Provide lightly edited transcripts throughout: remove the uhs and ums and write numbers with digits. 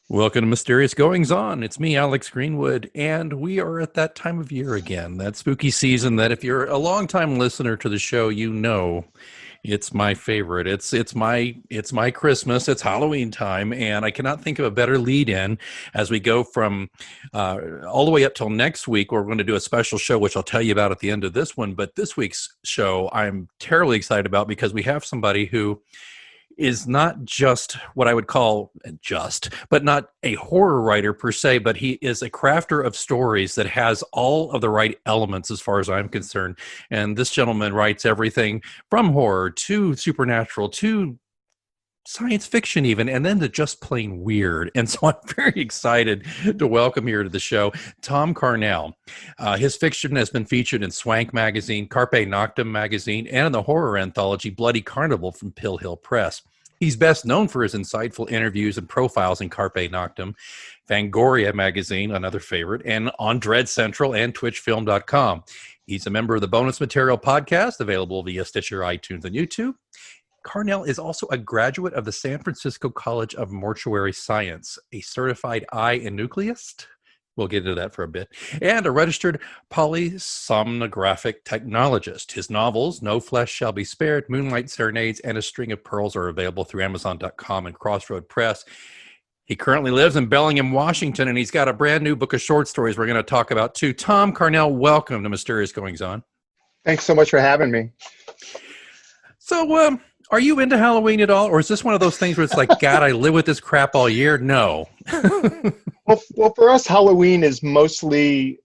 Welcome to Mysterious Goings On. It's me, Alex Greenwood, and we are at that time of year again, that spooky season that if you're a longtime listener to the show, you know it's my favorite. It's my Christmas. It's Halloween time, and I cannot think of a better lead-in as we go from all the way up till next week, where we're going to do a special show, which I'll tell you about at the end of this one. But this week's show, I'm terribly excited about because we have somebody who is not just what I would call but not a horror writer per se, but he is a crafter of stories that has all of the right elements as far as I'm concerned. And this gentleman writes everything from horror to supernatural to science fiction even, and then to just plain weird. And so I'm very excited to welcome here to the show Thom Carnell. His fiction has been featured in Swank magazine, Carpe Noctem magazine, and in the horror anthology Bloody Carnival from Pill Hill Press. He's best known for his insightful interviews and profiles in Carpe Noctem, Fangoria magazine, another favorite, and on Dread Central and twitchfilm.com. He's a member of the Bonus Material podcast, available via Stitcher, iTunes, and YouTube. Carnell is also a graduate of the San Francisco College of Mortuary Science, a certified eye enucleist. We'll get into that for a bit. And a registered polysomnographic technologist. His novels, No Flesh Shall Be Spared, Moonlight Serenades, and A String of Pearls are available through Amazon.com and Crossroad Press. He currently lives in Bellingham, Washington, and he's got a brand new book of short stories we're going to talk about too. Thom Carnell, welcome to Mysterious Goings On. Thanks so much for having me. So, are you into Halloween at all? Or is this one of those things where it's like, God, I live with this crap all year? No. Well, for us, Halloween is mostly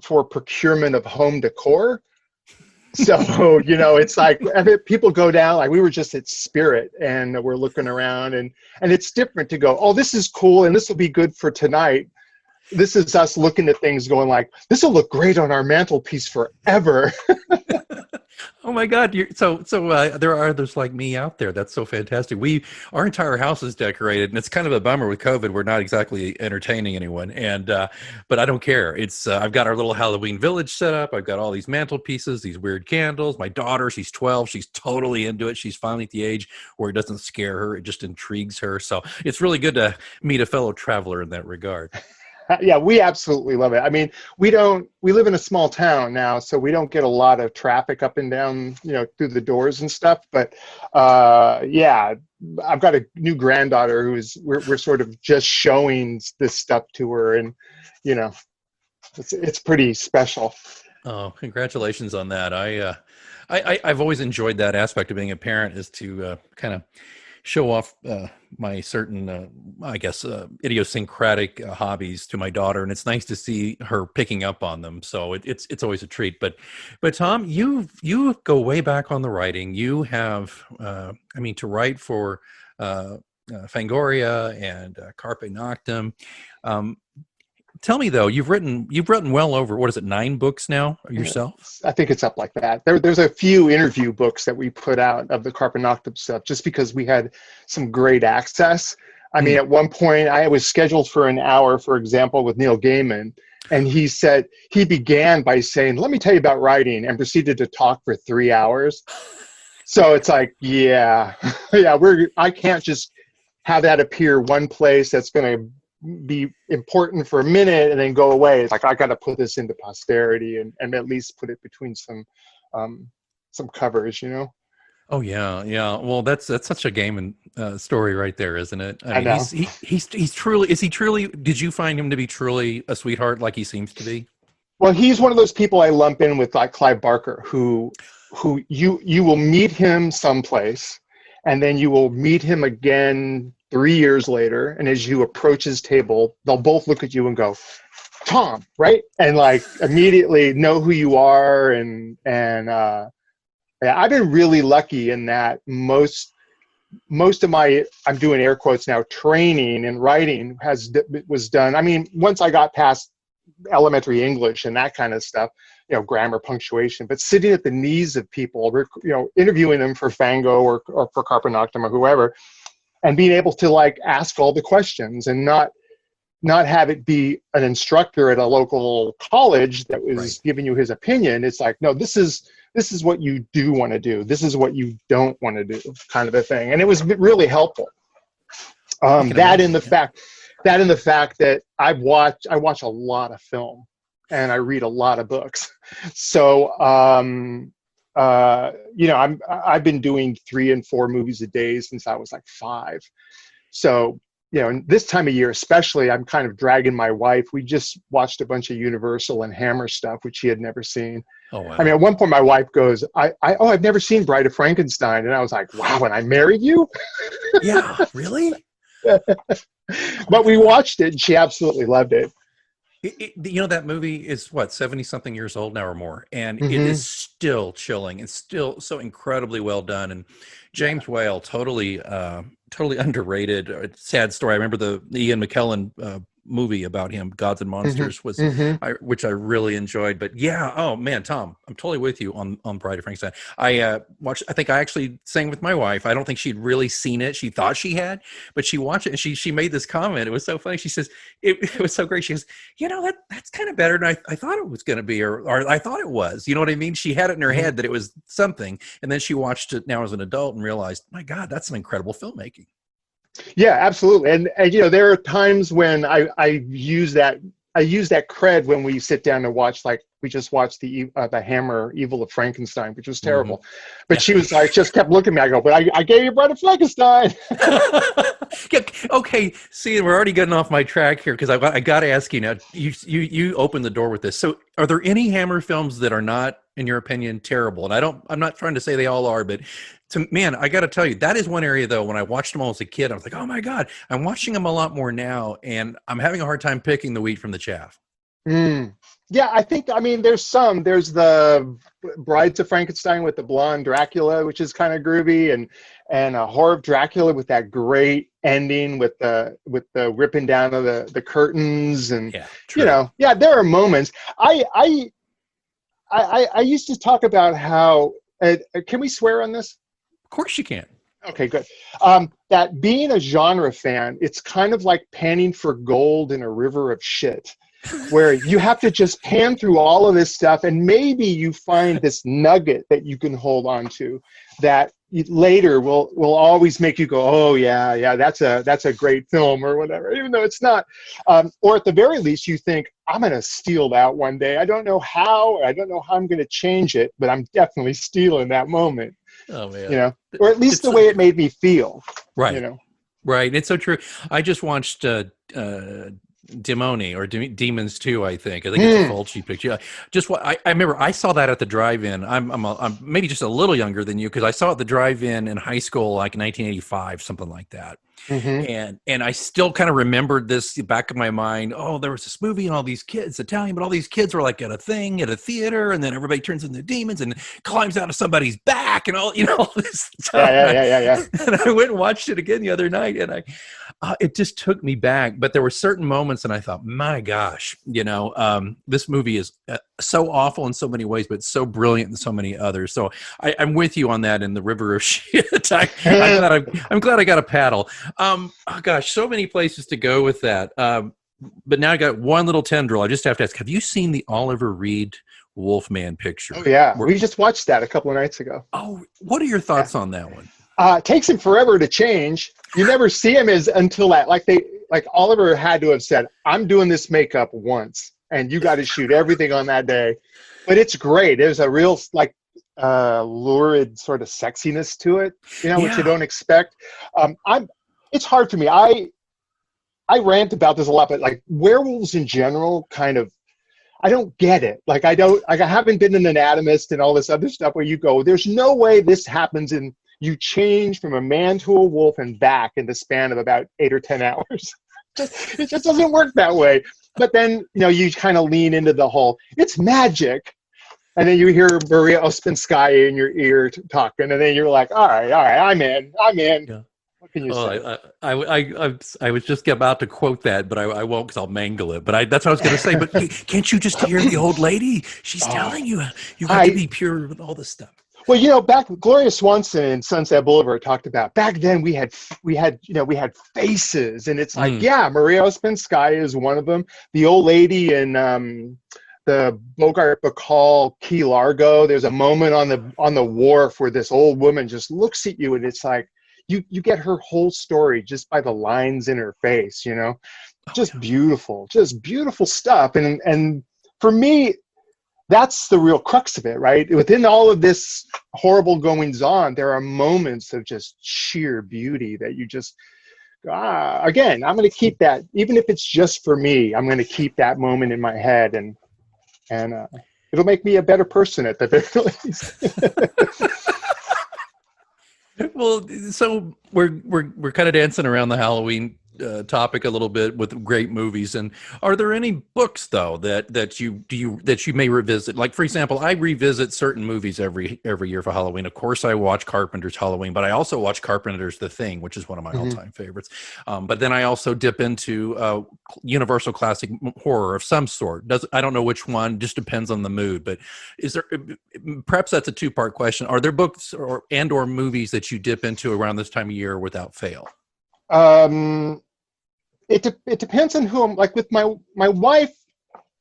for procurement of home decor. So, it's like people go down, like we were just at Spirit and we're looking around and it's different to go, oh, this is cool and this will be good for tonight. This is us looking at things going like, this will look great on our mantelpiece forever. Oh my God! So there are others like me out there. That's so fantastic. Our entire house is decorated, and it's kind of a bummer with COVID. We're not exactly entertaining anyone, but I don't care. It's I've got our little Halloween village set up. I've got all these mantelpieces, these weird candles. My daughter, she's 12. She's totally into it. She's finally at the age where it doesn't scare her. It just intrigues her. So it's really good to meet a fellow traveler in that regard. Yeah, we absolutely love it. I mean, we live in a small town now, so we don't get a lot of traffic up and down, through the doors and stuff. But yeah, I've got a new granddaughter we're sort of just showing this stuff to her, and it's pretty special. Oh, congratulations on that. I've always enjoyed that aspect of being a parent, is to kind of show off my certain, idiosyncratic hobbies to my daughter, and it's nice to see her picking up on them. So it's always a treat. But Thom, you go way back on the writing. You have, to write for Fangoria and Carpe Noctem. Tell me though, you've written well over, what is it, 9 books now yourself? I think it's up like that. There's a few interview books that we put out of the Carpe Noctem stuff, just because we had some great access. I mean, at one point I was scheduled for an hour, for example, with Neil Gaiman, and he began by saying, "Let me tell you about writing," and proceeded to talk for 3 hours. So it's like, yeah, I can't just have that appear one place that's going to be important for a minute and then go away. It's like, I got to put this into posterity and at least put it between some covers, Oh yeah. Well, that's such a Gaiman story right there, isn't it? I know. He's truly. Did you find him to be truly a sweetheart, like he seems to be? Well, he's one of those people I lump in with, like Clive Barker, who you will meet him someplace, and then you will meet him again 3 years later, and as you approach his table, they'll both look at you and go, "Thom," right? And like immediately know who you are. And yeah, I've been really lucky in that most of my, I'm doing air quotes now, training and writing was done. I mean, once I got past elementary English and that kind of stuff, grammar, punctuation, but sitting at the knees of people, interviewing them for Fango or for Carpe Noctem or whoever, and being able to like ask all the questions and not have it be an instructor at a local college that was giving you his opinion. It's like, no, this is what you do want to do. This is what you don't want to do, kind of a thing. And it was really helpful. That in the fact that I watch a lot of film and I read a lot of books. So, I've been doing 3 and 4 movies a day since I was like 5. So, and this time of year especially, I'm kind of dragging my wife. We just watched a bunch of Universal and Hammer stuff, which she had never seen. Oh, wow. I mean, at one point my wife goes, I've never seen Bride of Frankenstein. And I was like, wow, and I married you? Yeah, really? But we watched it and she absolutely loved it. That movie is what, 70 something years old now or more, and Mm-hmm. it is still chilling and still so incredibly well done. And James Whale, totally underrated. Sad story. I remember the Ian McKellen movie about him, Gods and Monsters, which I really enjoyed. But yeah, oh man, Tom, I'm totally with you on Bride of Frankenstein. I think I actually sang with my wife. I don't think she'd really seen it. She thought she had, but she watched it and she made this comment. It was so funny. She says it was so great. She goes, that's kind of better than I thought it was going to be, or I thought it was. You know what I mean? She had it in her head that it was something, and then she watched it now as an adult and realized, my God, that's some incredible filmmaking. Yeah, absolutely. And there are times when I use that cred when we sit down and watch, like we just watched the Hammer Evil of Frankenstein, which was terrible. Mm-hmm. But she was like, just kept looking at me. I go, but I gave you Bride of Frankenstein. Yeah, okay. See, we're already getting off my track here because I got to ask you now. You opened the door with this. So, are there any Hammer films that are not, in your opinion, terrible? And I'm not trying to say they all are, but man, I got to tell you, that is one area though. When I watched them all as a kid, I was like, oh my God, I'm watching them a lot more now, and I'm having a hard time picking the wheat from the chaff. Yeah, there's the Brides of Frankenstein with the blonde Dracula, which is kind of groovy, and a Horror of Dracula with that great ending with the ripping down of the curtains, and there are moments. I used to talk about how can we swear on this? Of course you can. Okay, good. That being a genre fan, it's kind of like panning for gold in a river of shit, where you have to just pan through all of this stuff, and maybe you find this nugget that you can hold on to that later will always make you go, oh yeah, that's a great film or whatever, even though it's not. Or at the very least, you think, I'm going to steal that one day. I don't know how I'm going to change it, but I'm definitely stealing that moment. Oh man. Or at least the way it made me feel. Right. Right. It's so true. I just watched Demoni or Demons 2, I think it's a Fulci picture. Just what I remember, I saw that at the drive-in. I'm maybe just a little younger than you, because I saw it at the drive-in in high school, like 1985, something like that. Mm-hmm. And I still kind of remembered this back of my mind. Oh, there was this movie and all these kids, Italian, but all these kids were like at a theater, and then everybody turns into demons and climbs out of somebody's back and all this stuff. Yeah. And I went and watched it again the other night, and it just took me back. But there were certain moments, and I thought, my gosh, this movie is so awful in so many ways, but so brilliant in so many others. So I'm with you on that in the river of shit. I'm glad I got a paddle. Oh gosh, so many places to go with that. But now I got one little tendril. I just have to ask, have you seen the Oliver Reed Wolfman picture? Oh yeah, we just watched that a couple of nights ago. Oh, what are your thoughts on that one? It takes him forever to change. You never see him until that. Like Oliver had to have said, I'm doing this makeup once, and you got to shoot everything on that day. But it's great. There's a real lurid sort of sexiness to it, which you don't expect. It's hard for me. I rant about this a lot, but like werewolves in general, kind of, I don't get it. I haven't been an anatomist and all this other stuff where you go, there's no way this happens and you change from a man to a wolf and back in the span of about 8 or 10 hours. It just doesn't work that way. But then, you kind of lean into the whole, it's magic. And then you hear Maria Ospinskaya in your ear talking, and then you're like, all right, I'm in. Yeah. What can you Oh, say? I was just about to quote that, but I won't because I'll mangle it. But that's what I was going to say. But can't you just hear the old lady? She's Oh, telling you you got to I be pure with all this stuff. well, back Gloria Swanson in Sunset Boulevard talked about back then we had faces, and it's like, Mm. yeah, Maria Ospinskaya is one of them. The old lady in the Bogart Bacall Key Largo. There's a moment on the wharf where this old woman just looks at you, and it's like you get her whole story just by the lines in her face. Oh Just beautiful stuff. And for me, that's the real crux of it, right? Within all of this horrible goings on, there are moments of just sheer beauty that you just, again, I'm going to keep that, even if it's just for me, I'm going to keep that moment in my head, and it'll make me a better person at the very least. Well, so we're kind of dancing around the Halloween topic a little bit with great movies. And are there any books though that you may revisit? Like for example, I revisit certain movies every year for Halloween. Of course, I watch Carpenter's Halloween, but I also watch Carpenter's The Thing, which is one of my Mhm. all-time favorites. But then I also dip into Universal classic horror of some sort. I don't know which one. Just depends on the mood. But is there? Perhaps that's a two-part question. Are there books or movies that you dip into around this time of year without fail? Um, it depends on who I'm like with my wife.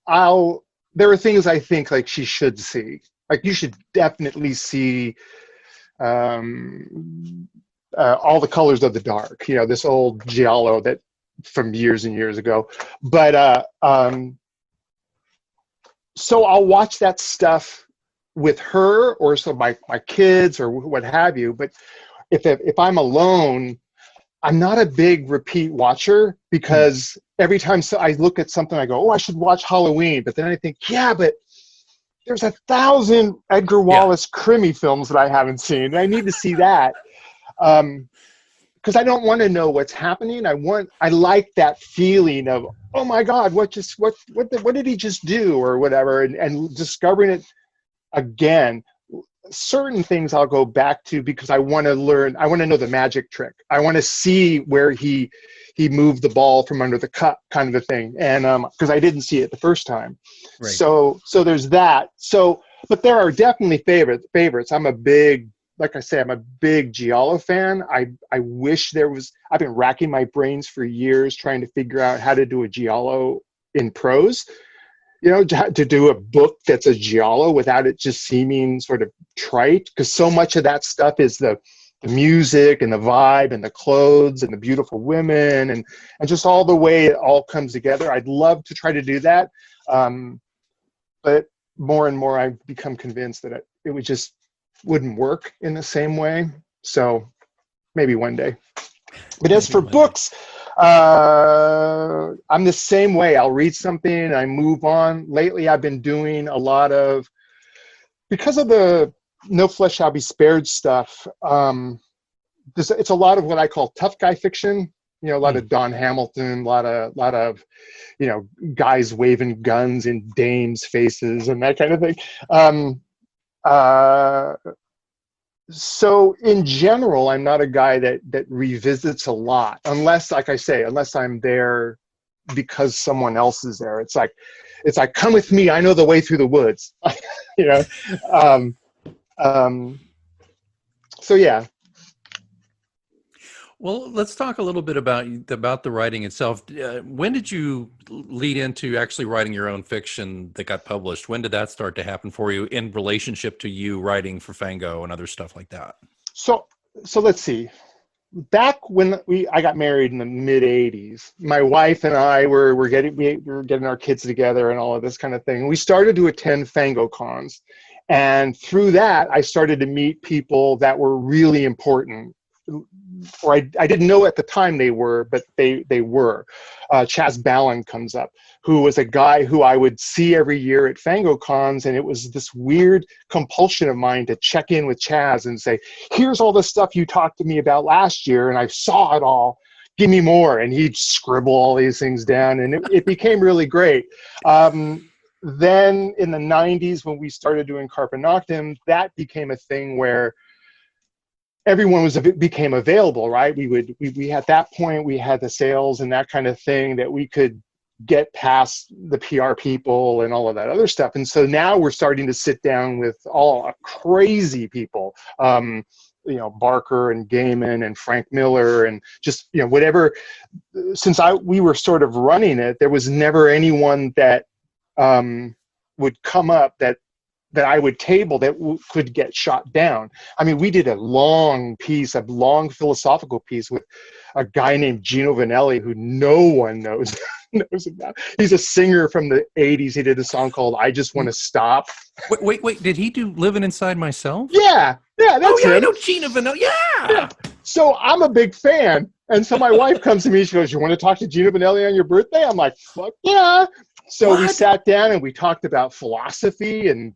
There are things I think like she should see. Like you should definitely see All the Colors of the Dark. This old giallo that from years and years ago. But so I'll watch that stuff with her or so my kids or what have you. But if I'm alone, I'm not a big repeat watcher Hmm. because every time I look at something, I go, oh, I should watch Halloween. But then I think, yeah, but there's 1,000 Edgar Yeah. Wallace Krimi films that I haven't seen. And I need to see that. Because I don't want to know what's happening. I like that feeling of, oh my God, what did he just do or whatever, and discovering it again. Certain things I'll go back to because I want to learn. I want to know the magic trick. I want to see where he moved the ball from under the cup, kind of a thing. And because I didn't see it the first time, Right. so there's that. So, but there are definitely favorites. Like I say, I'm a big Giallo fan. I wish there was. I've been racking my brains for years trying to figure out how to do a Giallo in prose. To do a book that's a giallo without it just seeming sort of trite, because so much of that stuff is the music and the vibe and the clothes and the beautiful women and just all the way it all comes together. I'd love to try to do that, but more and more I've become convinced that it would just wouldn't work in the same way. So maybe one day. But as Maybe for one day. books, I'm the same way. I'll read something and I move on. Lately, I've been doing a lot of, because of the No Flesh Shall Be Spared stuff, it's a lot of what I call tough guy fiction. A lot Hmm. of Don Hamilton, a lot of guys waving guns in dames' faces and that kind of thing. Um, uh, so in general, I'm not a guy that revisits a lot, unless, like I say, unless I'm there because someone else is there. It's like come with me. I know the way through the woods. you know. Um, um, so yeah. Well, let's talk a little bit about the writing itself. When did you lead into actually writing your own fiction that got published? When did that start to happen for you in relationship to you writing for Fango and other stuff like that? So let's see. Back when I got married in the mid '80s, my wife and I were getting our kids together and all of this kind of thing. We started to attend Fango cons, and through that, I started to meet people that were really important. Or I didn't know at the time they were, but they were. Chaz Ballin comes up, who was a guy who I would see every year at Fango cons, and it was this weird compulsion of mine to check in with Chaz and say, here's all the stuff you talked to me about last year, and I saw it all. Give me more. And he'd scribble all these things down, and it became really great. Then in the 90s, when we started doing Carpe Noctem, that became a thing where everyone became available, right? We at that point, we had the sales and that kind of thing that we could get past the PR people and all of that other stuff. And so now we're starting to sit down with all crazy people, Barker and Gaiman and Frank Miller and just, whatever. Since we were sort of running it, there was never anyone that would come up that I would table that could get shot down. I mean, we did a long philosophical piece with a guy named Gino Vanelli, who no one knows about. He's a singer from the 80s. He did a song called I Just Want to Stop. Wait. Did he do Living Inside Myself? Yeah, that's him. I know Gino Vanelli. Yeah. So I'm a big fan. And so my wife comes to me, she goes, "You want to talk to Gino Vanelli on your birthday?" I'm like, "Fuck yeah." So we sat down and we talked about philosophy and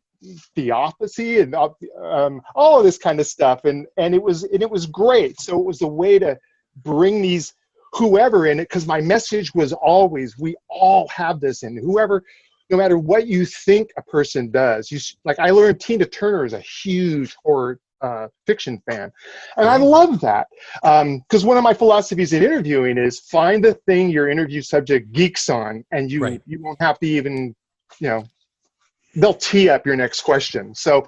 theosophy and all of this kind of stuff, and it was great. So it was a way to bring these whoever in it, because my message was always, we all have this in whoever, no matter what you think a person does. I learned Tina Turner is a huge horror fiction fan, and I love that, because one of my philosophies in interviewing is find the thing your interview subject geeks on, and you won't have to even, they'll tee up your next question. So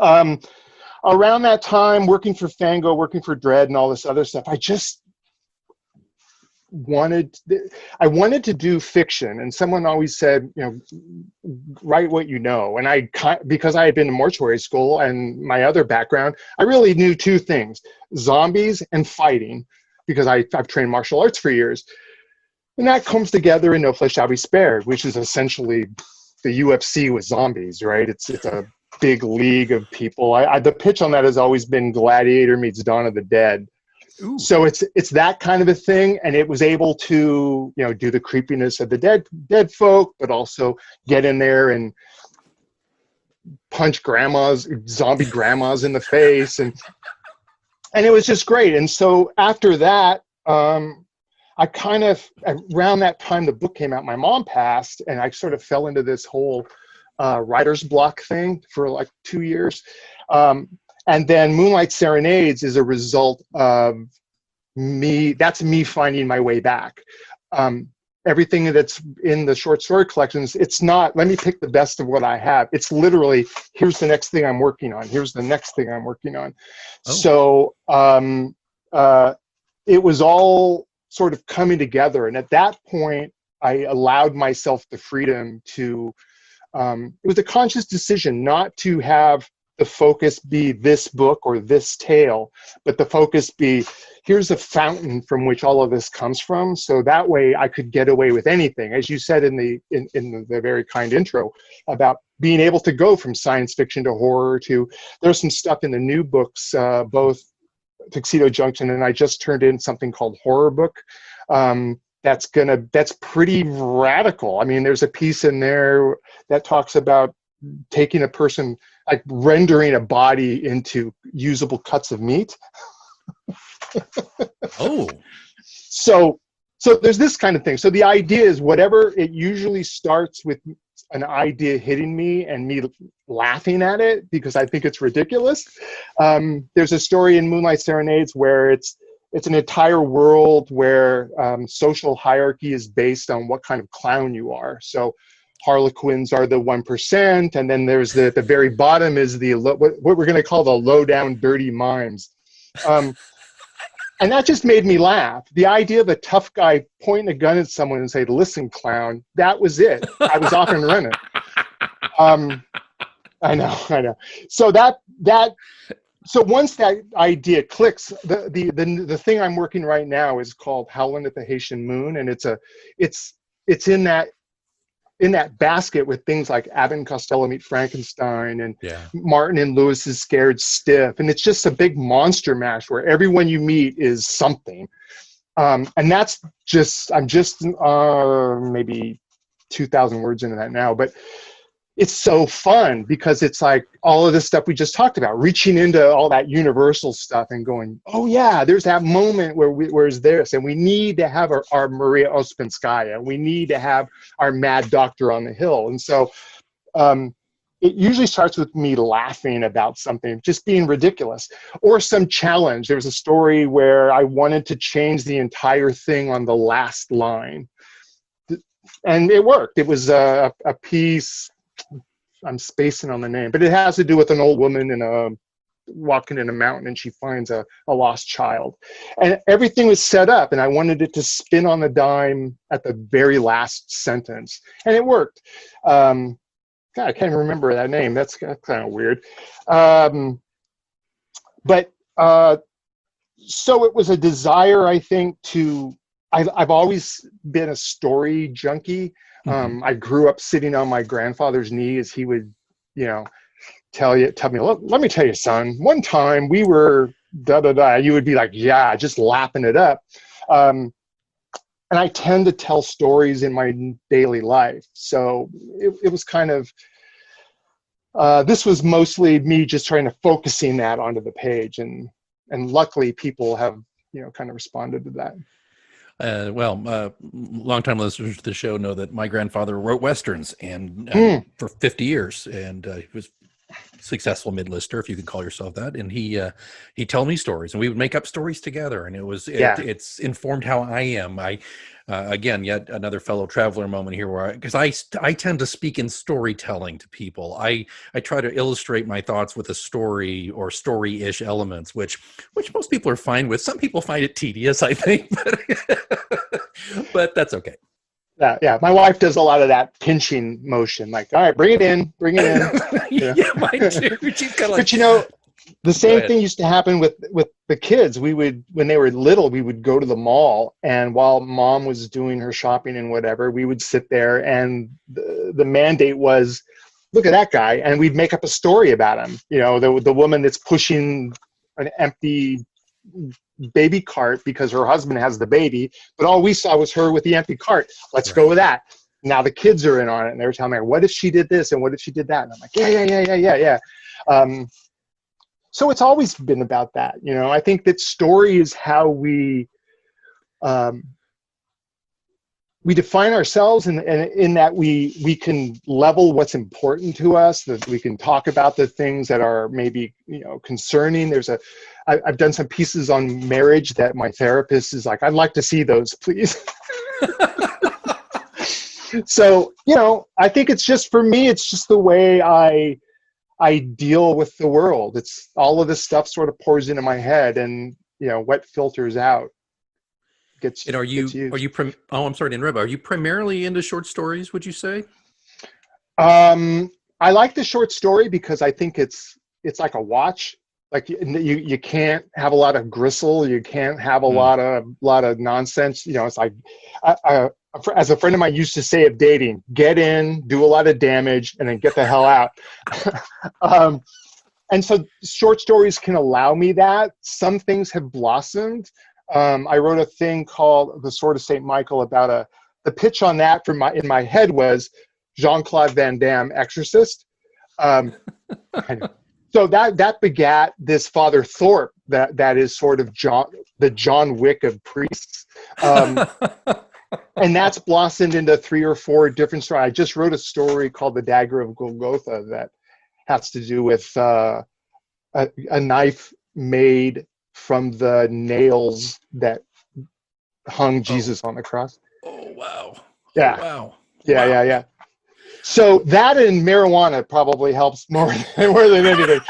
around that time, working for Fango, working for Dread and all this other stuff, I wanted to do fiction, and someone always said, write what you know. And because I had been to mortuary school and my other background, I really knew two things: zombies and fighting, because I've trained martial arts for years. And that comes together in No Flesh Shall Be Spared, which is essentially the UFC with zombies, right? It's a big league of people. The pitch on that has always been Gladiator meets Dawn of the Dead. Ooh. So it's that kind of a thing, and it was able to do the creepiness of the dead folk, but also get in there and punch zombie grandmas in the face, and it was just great. And so after that, I kind of, around that time the book came out, my mom passed, and I sort of fell into this whole writer's block thing for like 2 years. And then Moonlight Serenades is a result of that's me finding my way back. Everything that's in the short story collections, it's not, let me pick the best of what I have. It's literally, here's the next thing I'm working on. Here's the next thing I'm working on. Oh. So it was all sort of coming together. And at that point, I allowed myself the freedom to, it was a conscious decision not to have the focus be this book or this tale, but the focus be, here's a fountain from which all of this comes from. So that way I could get away with anything. As you said in the very kind intro about being able to go from science fiction to horror to, there's some stuff in the new books, both Tuxedo Junction, and I just turned in something called Horror Book. That's pretty radical. I mean, there's a piece in there that talks about taking a person, like rendering a body into usable cuts of meat. Oh. So there's this kind of thing. So the idea is, whatever, it usually starts with an idea hitting me and me laughing at it because I think it's ridiculous. There's a story in Moonlight Serenades where it's an entire world where social hierarchy is based on what kind of clown you are. So Harlequins are the 1%, and then there's the very bottom is what we're going to call the low down dirty mimes. And that just made me laugh. The idea of a tough guy pointing a gun at someone and say, "Listen, clown," that was it. I was off and running. I know. So so once that idea clicks, the thing I'm working right now is called Howlin' at the Haitian Moon, and it's in that basket with things like Abbott and Costello Meet Frankenstein and Martin and Lewis's Scared Stiff. And it's just a big monster mash where everyone you meet is something. And that's I'm just maybe 2,000 words into that now, but it's so fun because it's like all of this stuff we just talked about, reaching into all that universal stuff and going, oh yeah, there's that moment where's this, and we need to have our Maria Ospinskaya, we need to have our mad doctor on the hill. And so it usually starts with me laughing about something, just being ridiculous, or some challenge. There was a story where I wanted to change the entire thing on the last line, and it worked. It was a piece. I'm spacing on the name, but it has to do with an old woman walking in a mountain, and she finds a lost child, and everything was set up, and I wanted it to spin on the dime at the very last sentence, and it worked. God, I can't remember that name. That's kind of weird. But so it was a desire, I think, I've always been a story junkie. I grew up sitting on my grandfather's knee as he would, tell me, let me tell you, son, one time we were da da da. You would be like, yeah, just lapping it up. And I tend to tell stories in my daily life. So it was kind of, this was mostly me just trying to focusing that onto the page. And luckily people have, kind of responded to that. Longtime listeners to the show know that my grandfather wrote Westerns and for 50 years, and he was successful mid-lister, if you could call yourself that. And he told me stories, and we would make up stories together, and it's informed how I am. Again, yet another fellow traveler moment here, where because I tend to speak in storytelling to people. I try to illustrate my thoughts with a story or story-ish elements, which most people are fine with. Some people find it tedious, I think, but that's okay. Yeah. My wife does a lot of that pinching motion, like, all right, bring it in. Yeah, mine too. She's kind of like, but the same thing used to happen with the kids. We would, when they were little, we would go to the mall, and while mom was doing her shopping and whatever, we would sit there, and the mandate was, look at that guy, and we'd make up a story about him. The woman that's pushing an empty baby cart because her husband has the baby, but all we saw was her with the empty cart. Let's go with that. Now the kids are in on it, and they're telling me, what if she did this and what if she did that? And I'm like, yeah. So it's always been about that. I think that story is how we define ourselves, and in that we can level what's important to us, that we can talk about the things that are maybe, concerning. I've done some pieces on marriage that my therapist is like, I'd like to see those, please. So, I think it's just, for me, it's just the way I deal with the world. It's all of this stuff sort of pours into my head, and, what filters out gets. And I'm sorry to interrupt. Are you primarily into short stories, would you say? I like the short story because I think it's like a watch. Like you can't have a lot of gristle. You can't have a lot of nonsense. It's like, as a friend of mine used to say of dating, get in, do a lot of damage, and then get the hell out. And so short stories can allow me that. Some things have blossomed. I wrote a thing called The Sword of St. Michael about the pitch on that in my head was Jean-Claude Van Damme, Exorcist. So that begat this Father Thorpe that is sort of the John Wick of priests. And that's blossomed into 3 or 4 different stories. I just wrote a story called The Dagger of Golgotha that has to do with a knife made from the nails that hung Jesus on the cross. Oh, wow. Yeah. Oh, wow. Yeah. So that and marijuana probably helps more than anything.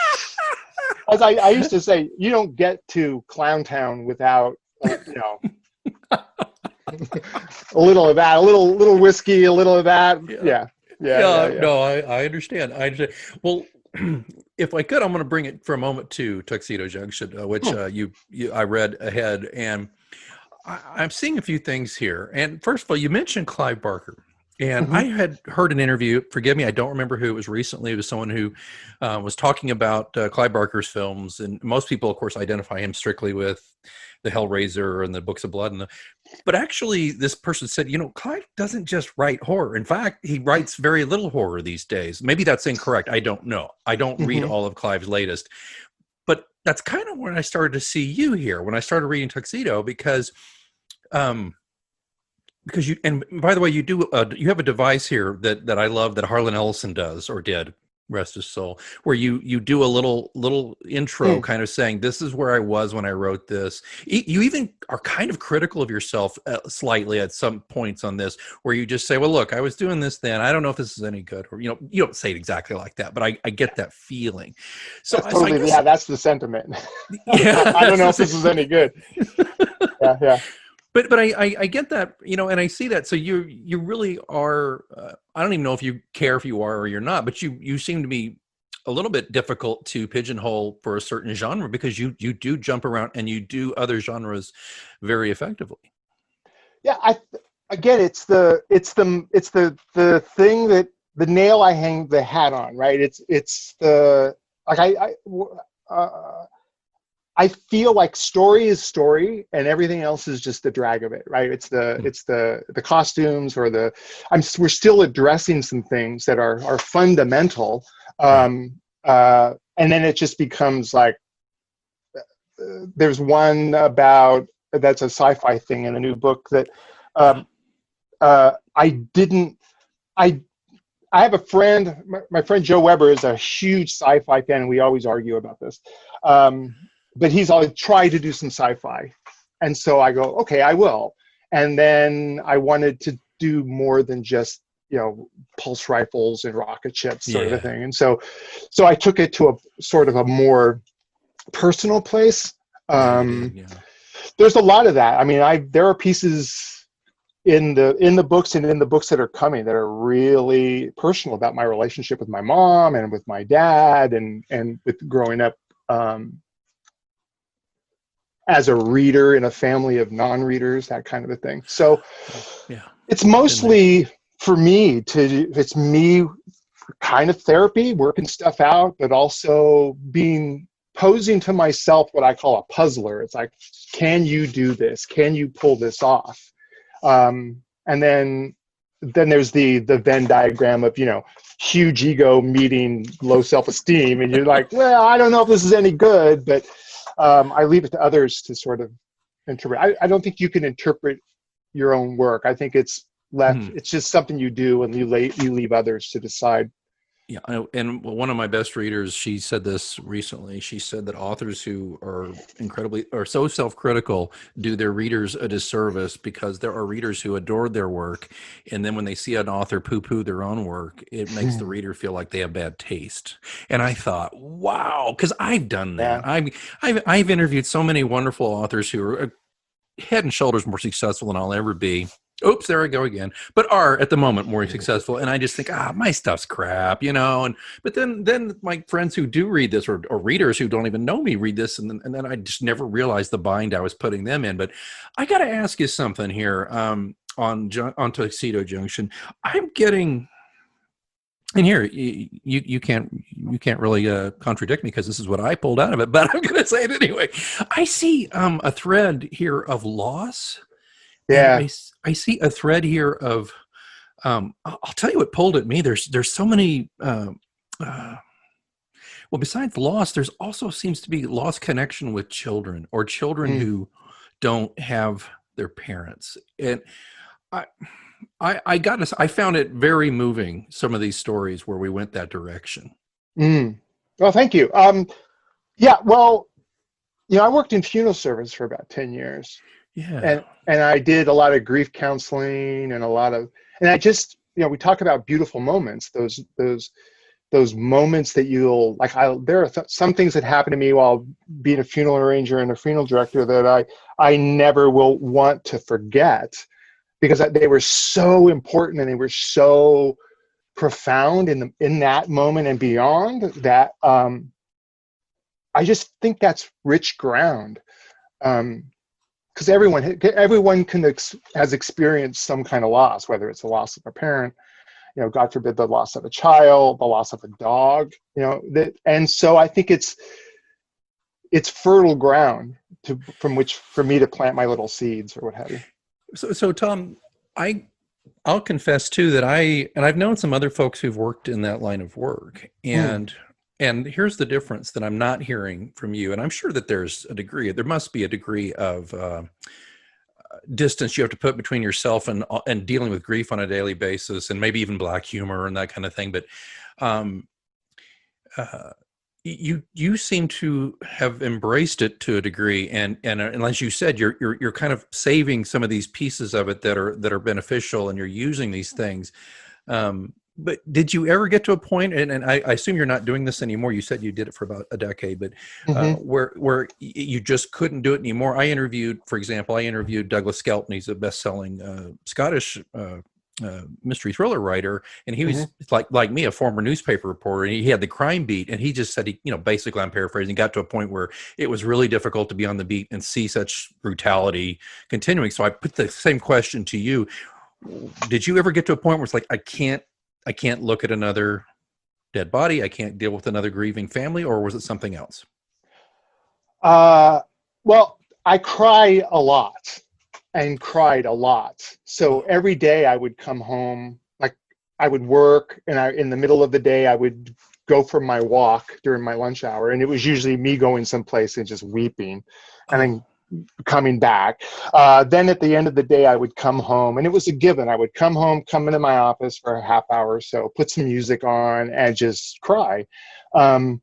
As I used to say, you don't get to Clowntown without, a little of that, a little whiskey, a little of that. Yeah. No, I understand. Well, if I could, I'm going to bring it for a moment to Tuxedo Junction, which I read ahead, and I'm seeing a few things here. And first of all, you mentioned Clive Barker. And I had heard an interview, forgive me, I don't remember who it was recently. It was someone who was talking about Clive Barker's films. And most people, of course, identify him strictly with the Hellraiser and the Books of Blood. But actually, this person said, Clive doesn't just write horror. In fact, he writes very little horror these days. Maybe that's incorrect. I don't know. I don't read all of Clive's latest. But that's kind of when I started to see you here, when I started reading Tuxedo, because you, and by the way, you have a device here that I love that Harlan Ellison does or did, rest his soul, where you do a little intro kind of saying, this is where I was when I wrote this. You even are kind of critical of yourself slightly at some points on this, where you just say, well, look, I was doing this then, I don't know if this is any good, or you don't say it exactly like that, but I get that feeling. So, That's totally, I guess, yeah, that's the sentiment. yeah, I don't know if this is any good. Yeah. But I get that, and I see that. So you really are. I don't even know if you care if you are or you're not, but you seem to be a little bit difficult to pigeonhole for a certain genre, because you do jump around and you do other genres very effectively. Yeah, again, it's the thing that the nail I hang the hat on, right? It's the like uh, I feel like story is story and everything else is just the drag of it, right? It's the costumes or we're still addressing some things that are fundamental. And then it just becomes like, there's one about, that's a sci-fi thing in a new book that I have a friend, my friend Joe Weber is a huge sci-fi fan, and we always argue about this. But he's always tried to do some sci-fi. And so I go, okay, I will. And then I wanted to do more than just, pulse rifles and rocket ships sort of a thing. And so I took it to a sort of a more personal place. There's a lot of that. I mean, there are pieces in the books and in the books that are coming that are really personal about my relationship with my mom and with my dad and with growing up as a reader in a family of non-readers, that kind of a thing. So it's mostly for me it's me kind of therapy, working stuff out, but also posing to myself what I call a puzzler. It's like, can you do this? Can you pull this off? And then there's the Venn diagram of, huge ego meeting low self-esteem. And you're like, well, I don't know if this is any good, but I leave it to others to sort of interpret. I don't think you can interpret your own work. I think it's it's just something you do, and you leave others to decide. Yeah, and one of my best readers, she said this recently. She said that authors who are so self-critical do their readers a disservice, because there are readers who adore their work, and then when they see an author poo-poo their own work, it makes the reader feel like they have bad taste. And I thought, wow, because I've done that. I've interviewed so many wonderful authors who are head and shoulders more successful than I'll ever be. Oops, there I go again. But are at the moment more successful, and I just think, my stuff's crap, but then my friends who do read this, or readers who don't even know me read this, and then I just never realized the bind I was putting them in. But I got to ask you something here on Tuxedo Junction. I'm getting, and here you can't really contradict me, because this is what I pulled out of it, but I'm going to say it anyway. I see a thread here of loss. Yeah. I see a thread here of, I'll tell you what pulled at me. There's so many, well, besides loss, there's also seems to be lost connection with children, or children who don't have their parents. And I found it very moving, some of these stories where we went that direction. Well, thank you. Yeah, well, I worked in funeral service for about 10 years. Yeah. And I did a lot of grief counseling and I just, we talk about beautiful moments, those moments that you'll like. There are some things that happen to me while being a funeral arranger and a funeral director that I never will want to forget, because they were so important and they were so profound in that moment and beyond, that I just think that's rich ground. Because everyone has experienced some kind of loss, whether it's the loss of a parent, God forbid, the loss of a child, the loss of a dog, and so I think it's fertile ground from which for me to plant my little seeds or what have you. So Thom, I'll confess too that I've known some other folks who've worked in that line of work, and here's the difference that I'm not hearing from you. And I'm sure that there must be a degree of distance you have to put between yourself and dealing with grief on a daily basis, and maybe even black humor and that kind of thing. But uh, you seem to have embraced it to a degree, and as you said, you're kind of saving some of these pieces of it that are beneficial, and you're using these things. But did you ever get to a point, and I assume you're not doing this anymore? You said you did it for about a decade, but Hmm. where you just couldn't do it anymore? For example, I interviewed Douglas Skelton. He's a best-selling Scottish mystery thriller writer, and he Hmm. was like me, a former newspaper reporter. And he had the crime beat, and he just said basically, I'm paraphrasing, got to a point where it was really difficult to be on the beat and see such brutality continuing. So I put the same question to you: did you ever get to a point where it's like, I can't look at another dead body, I can't deal with another grieving family, or was it something else? Uh, well, I cry a lot and cried a lot. So Oh, every day I would come home, like I would work, and in the middle of the day I would go for my walk during my lunch hour, and it was usually me going someplace and just weeping, and oh, then coming back. Then at the end of the day, I would come home, and it was a given. I would come home, come into my office for a half hour or so, put some music on, and just cry. Um,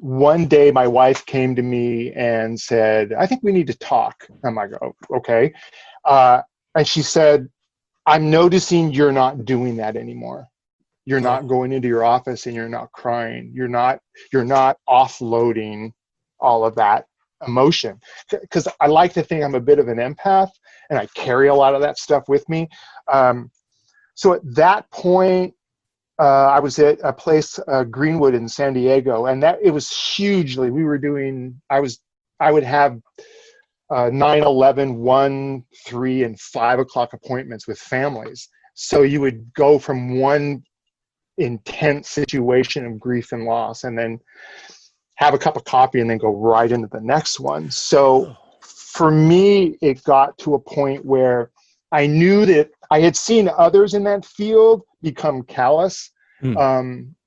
One day, my wife came to me and said, "I think we need to talk." I'm like, "Oh, okay." And she said, "I'm noticing you're not doing that anymore. You're not oh, going into your office and you're not crying. You're not offloading all of that emotion." Because I like to think I'm a bit of an empath and I carry a lot of that stuff with me. Um, so at that point, I was at a place, Greenwood in San Diego, and that it was hugely. We were doing. I would have 9, 11, 1, 3, and 5 o'clock appointments with families. So you would go from one intense situation of grief and loss, and then have a cup of coffee, and then go right into the next one. So oh. for me, it got to a point where I knew that I had seen others in that field become callous, Hmm.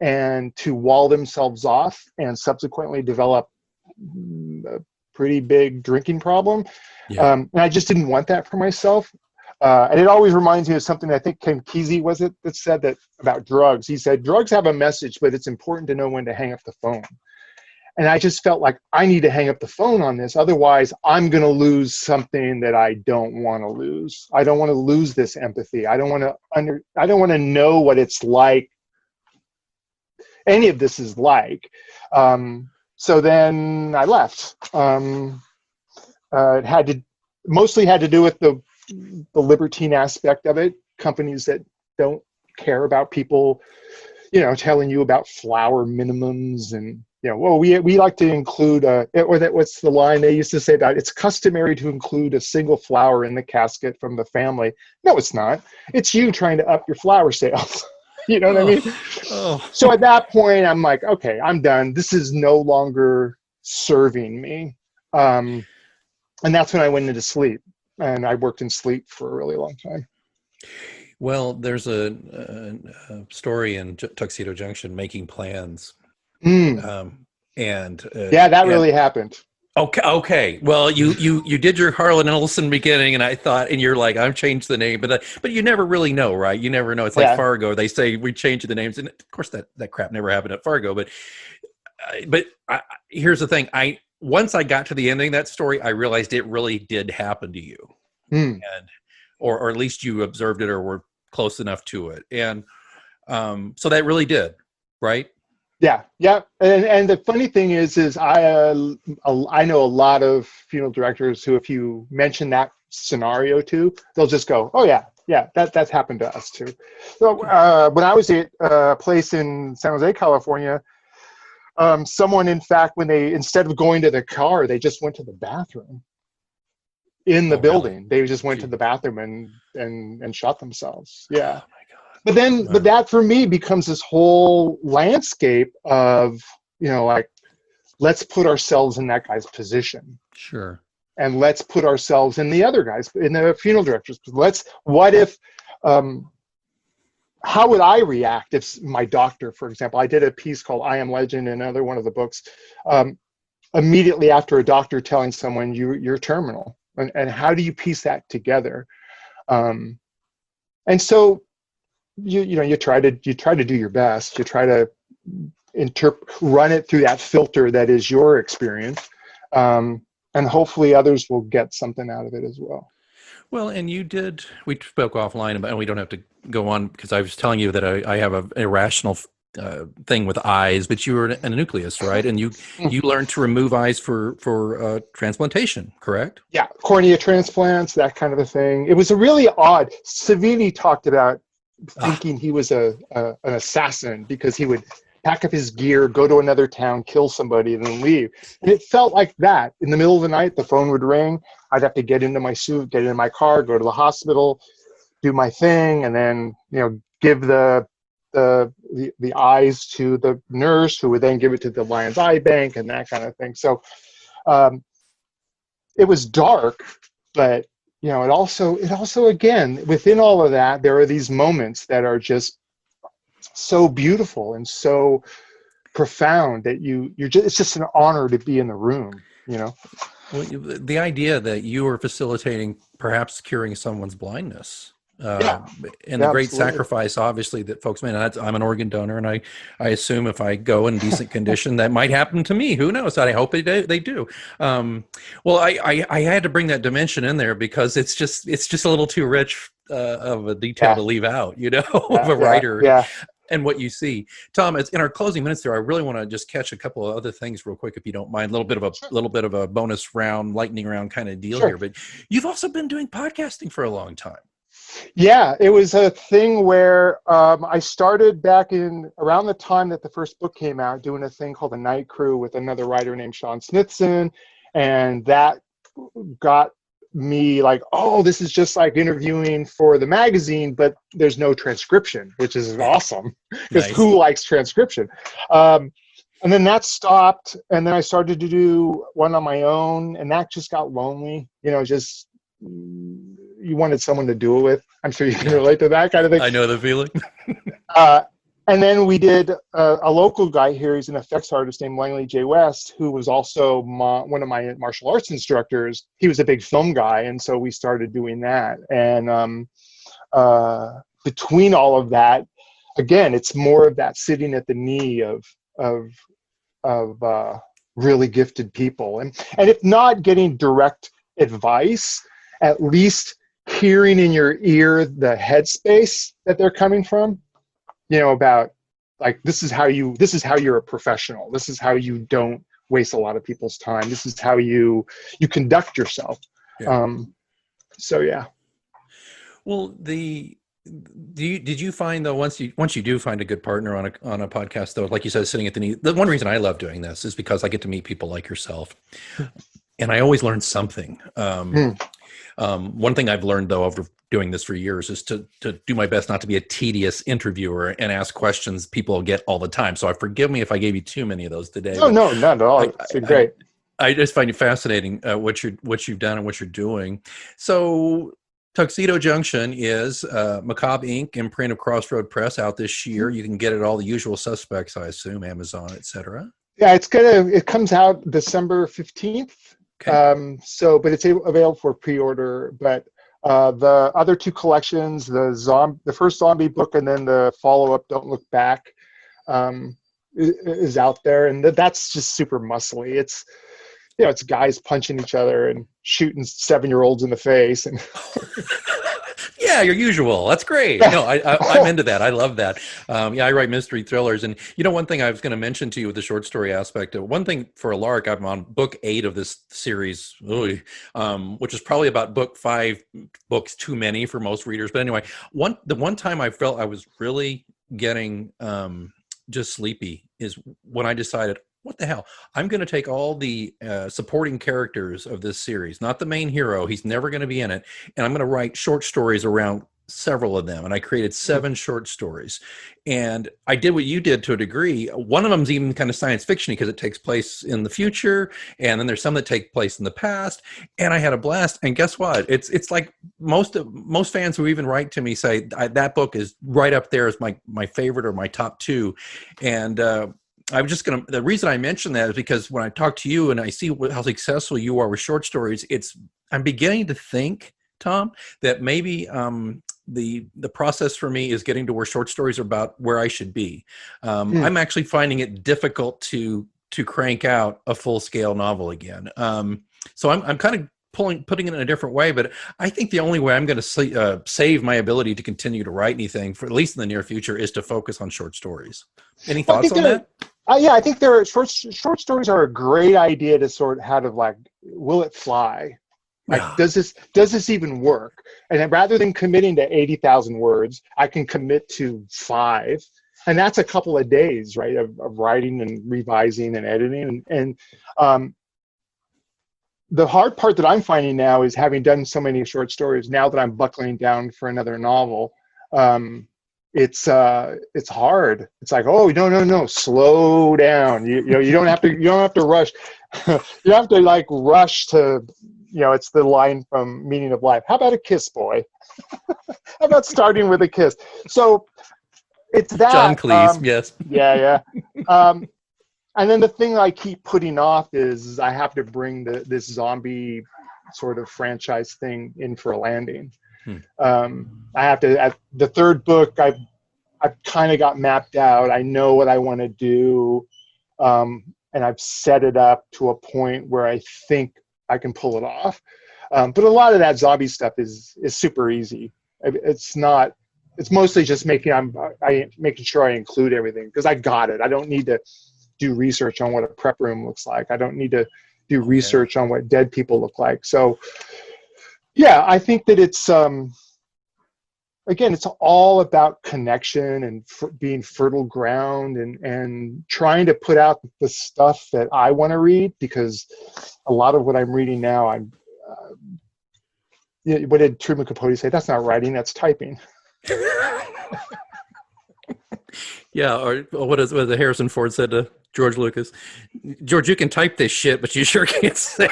and to wall themselves off and subsequently develop a pretty big drinking problem. Yeah. And I just didn't want that for myself. And it always reminds me of something, I think Ken Kesey was it, that said that about drugs. He said, drugs have a message, but it's important to know when to hang up the phone. And I just felt like I need to hang up the phone on this. Otherwise, I'm going to lose something that I don't want to lose. I don't want to lose this empathy. I don't want to know what it's like. Any of this is like. So then I left. It had to mostly had to do with the libertine aspect of it. Companies that don't care about people, telling you about flour minimums, and well, we like to include or that what's the line they used to say about it's customary to include a single flower in the casket from the family. No, it's not. It's you trying to up your flower sales. You know what I Oh, mean? oh. So at that point, I'm like, okay, I'm done. This is no longer serving me. Um, and that's when I went into sleep, and I worked in sleep for a really long time. Well, there's a story in Tuxedo Junction, Making Plans, Mm. um, and Yeah, that really happened. okay, okay. Well, you did your Harlan Ellison beginning, and I thought, and you're like, I've changed the name, but you never really know, right? You never know. It's like Yeah. Fargo. They say we changed the names, and of course that crap never happened at Fargo. But here's the thing: I once I got to the ending of that story, I realized it really did happen to you, Mm. and or at least you observed it or were close enough to it, and so that really did, right? Yeah, yeah, and the funny thing is I know a lot of funeral directors who, if you mention that scenario to, they'll just go, "Oh yeah, yeah, that's happened to us too." So Good. when I was at a place in San Jose, California, someone, in fact, when they instead of going to the car, they just went to the bathroom in the Oh, really? building. They just went to Gee. the bathroom and shot themselves. Yeah. Oh my God. But Wow. that for me becomes this whole landscape of, like, let's put ourselves in that guy's position, Sure. and let's put ourselves in the other guys, in the funeral directors. What if, um, how would I react if my doctor, for example, I did a piece called I Am Legend, another one of the books, um, immediately after a doctor telling someone you're terminal, and how do you piece that together? Um, and so you try to do your best. You try to run it through that filter that is your experience, and hopefully others will get something out of it as well. Well, and we spoke offline about, and we don't have to go on because I was telling you that I have a irrational thing with eyes, but you were a nucleus, right? And you learned to remove eyes for transplantation, correct? Yeah, cornea transplants, that kind of a thing. It was a really odd. Savini talked about thinking he was an assassin because he would pack up his gear, go to another town, kill somebody, and then leave. And it felt like that. In the middle of the night, the phone would ring. I'd have to get into my suit, get in my car, go to the hospital, do my thing, and then give the eyes to the nurse, who would then give it to the Lions Eye Bank and that kind of thing. So it was dark, but it also again, within all of that, there are these moments that are just so beautiful and so profound that it's just an honor to be in the room. Well, the idea that you are facilitating perhaps curing someone's blindness. And the great sacrifice, obviously, that folks made. I'm an organ donor, and I assume if I go in decent condition, that might happen to me. Who knows? I hope they do. Well, I had to bring that dimension in there because it's just a little too rich of a detail to leave out, of a writer. Yeah. And what you see, Thom, in our closing minutes there, I really want to just catch a couple of other things real quick, if you don't mind. A little bit of a bonus round, lightning round kind of deal here. But you've also been doing podcasting for a long time. Yeah, it was a thing where I started back in around the time that the first book came out, doing a thing called The Night Crew with another writer named Sean Smithson, and that got me like, oh, this is just like interviewing for the magazine, but there's no transcription, which is awesome because who likes transcription? And then that stopped, and then I started to do one on my own, and that just got lonely. Just you wanted someone to do it with. I'm sure you can relate to that kind of thing. I know the feeling. And then we did a local guy here. He's an effects artist named Langley J. West, who was also one of my martial arts instructors. He was a big film guy, and so we started doing that. And between all of that, again, it's more of that sitting at the knee of really gifted people, and if not getting direct advice, at least hearing in your ear the headspace that they're coming from. About like, this is how you're a professional. This is how you don't waste a lot of people's time. This is how you conduct yourself. Yeah. So yeah. Well, did you find though, once you do find a good partner on a podcast though, like you said, sitting at the knee, the one reason I love doing this is because I get to meet people like yourself, and I always learn something. One thing I've learned though over doing this for years is to do my best not to be a tedious interviewer and ask questions people get all the time. So forgive me if I gave you too many of those today. No, not at all. It's great. I just find it fascinating what you've done and what you're doing. So Tuxedo Junction is Macabre Inc., imprint of Crossroad Press, out this year. You can get it all the usual suspects, I assume, Amazon, etc. Yeah, it comes out December 15th. Okay. But it's available for pre-order. But the other two collections, the first zombie book and then the follow-up, Don't Look Back, is out there, and that's just super muscly. It's it's guys punching each other and shooting 7-year-olds in the face, and yeah, your usual. That's great. No, I'm into that. I love that. I write mystery thrillers, and one thing I was going to mention to you with the short story aspect. One thing for a lark, I'm on book 8 of this series, which is probably about book 5 books too many for most readers. But anyway, the one time I felt I was really getting just sleepy is when I decided, what the hell? I'm going to take all the supporting characters of this series, not the main hero. He's never going to be in it. And I'm going to write short stories around several of them. And I created 7 short stories. And I did what you did to a degree. One of them is even kind of science fiction because it takes place in the future. And then there's some that take place in the past. And I had a blast. And guess what? It's like most fans who even write to me say that book is right up there as my favorite or my top 2. And the reason I mention that is because when I talk to you and I see how successful you are with short stories, I'm beginning to think, Thom, that maybe the process for me is getting to where short stories are about where I should be. Hmm. I'm actually finding it difficult to crank out a full scale novel again. So I'm kind of putting it in a different way, but I think the only way I'm going to save my ability to continue to write anything, for at least in the near future, is to focus on short stories. Any Well, I thoughts think on that? yeah, I think there are short stories are a great idea to sort how to like, will it fly? Like, Yeah. does this even work? And then rather than committing to 80,000 words, I can commit to 5. And that's a couple of days, right, of writing and revising and editing. And the hard part that I'm finding now is, having done so many short stories, now that I'm buckling down for another novel, it's hard. It's like, oh, no, slow down. You don't have to rush. You have to like rush to, it's the line from Meaning of Life. How about a kiss, boy? How about starting with a kiss? So it's that. John Cleese, yes. Yeah. And then the thing I keep putting off is I have to bring this zombie sort of franchise thing in for a landing. I have to, at the 3rd book, I've kind of got mapped out. I know what I want to do. And I've set it up to a point where I think I can pull it off. But a lot of that zombie stuff is super easy. It's mostly just making sure I include everything, because I got it. I don't need to do research on what a prep room looks like. I don't need to do research on what dead people look like. So yeah, I think that it's, again, it's all about connection and being fertile ground, and trying to put out the stuff that I want to read, because a lot of what I'm reading now, what did Truman Capote say? That's not writing, that's typing. Yeah, or what the Harrison Ford said to George Lucas? George, you can type this shit, but you sure can't say.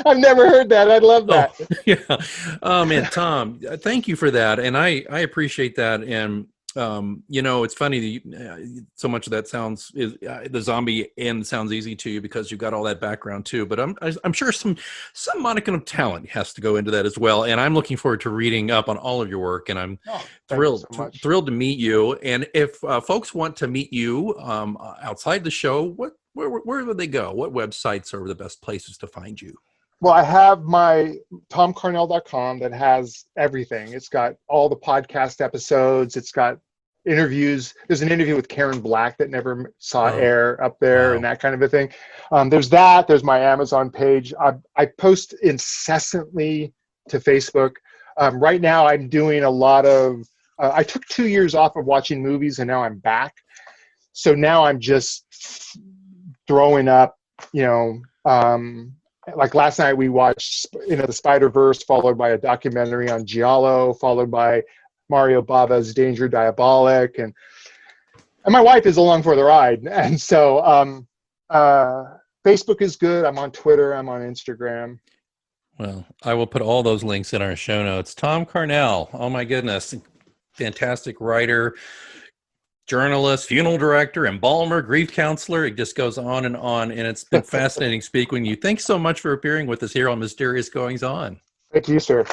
I've never heard that. I love that. Oh, yeah. Oh man, Thom, thank you for that, and I appreciate that. And it's funny that so much of that the zombie end sounds easy to you because you've got all that background too. But I'm sure some modicum of talent has to go into that as well. And I'm looking forward to reading up on all of your work. And I'm thrilled to meet you. And if folks want to meet you outside the show, where would they go? What websites are the best places to find you? Well, I have my thomcarnell.com that has everything. It's got all the podcast episodes. It's got interviews. There's an interview with Karen Black that never saw air up there. Wow. And that kind of a thing. There's that. There's my Amazon page. I post incessantly to Facebook. Right now, I'm doing a lot of, I took 2 years off of watching movies, and now I'm back. So now I'm just throwing up, like last night we watched, the Spider-Verse, followed by a documentary on Giallo, followed by Mario Bava's Danger Diabolic, and my wife is along for the ride. And so Facebook is good. I'm on Twitter. I'm on Instagram. Well, I will put all those links in our show notes. Thom Carnell, oh my goodness, fantastic writer, journalist, funeral director, embalmer, grief counselor. It just goes on. And it's been fascinating speaking with you. Thanks so much for appearing with us here on Mysterious Goings On. Thank you, sir.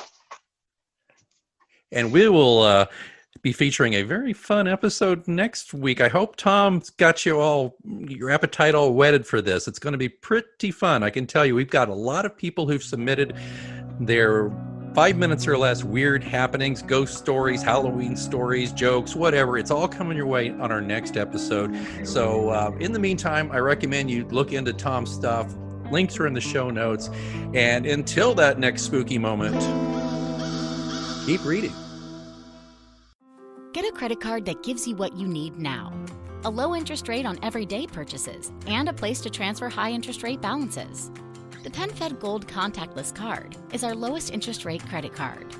And we will be featuring a very fun episode next week. I hope Tom's got your appetite all whetted for this. It's going to be pretty fun. I can tell you, we've got a lot of people who've submitted their 5 minutes or less weird happenings, ghost stories, Halloween stories, jokes, whatever. It's all coming your way on our next episode. So in the meantime, I recommend you look into Tom's stuff. Links are in the show notes. And until that next spooky moment, keep reading. Get a credit card that gives you what you need now. A low interest rate on everyday purchases and a place to transfer high interest rate balances. The PenFed Gold Contactless Card is our lowest interest rate credit card.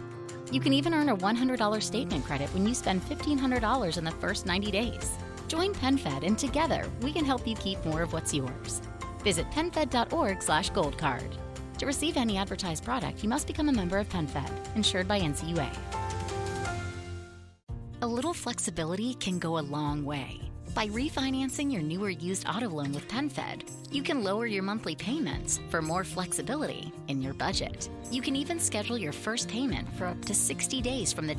You can even earn a $100 statement credit when you spend $1,500 in the first 90 days. Join PenFed, and together we can help you keep more of what's yours. Visit PenFed.org/goldcard. To receive any advertised product, you must become a member of PenFed, insured by NCUA. A little flexibility can go a long way. By refinancing your newer used auto loan with PenFed, you can lower your monthly payments for more flexibility in your budget. You can even schedule your first payment for up to 60 days from the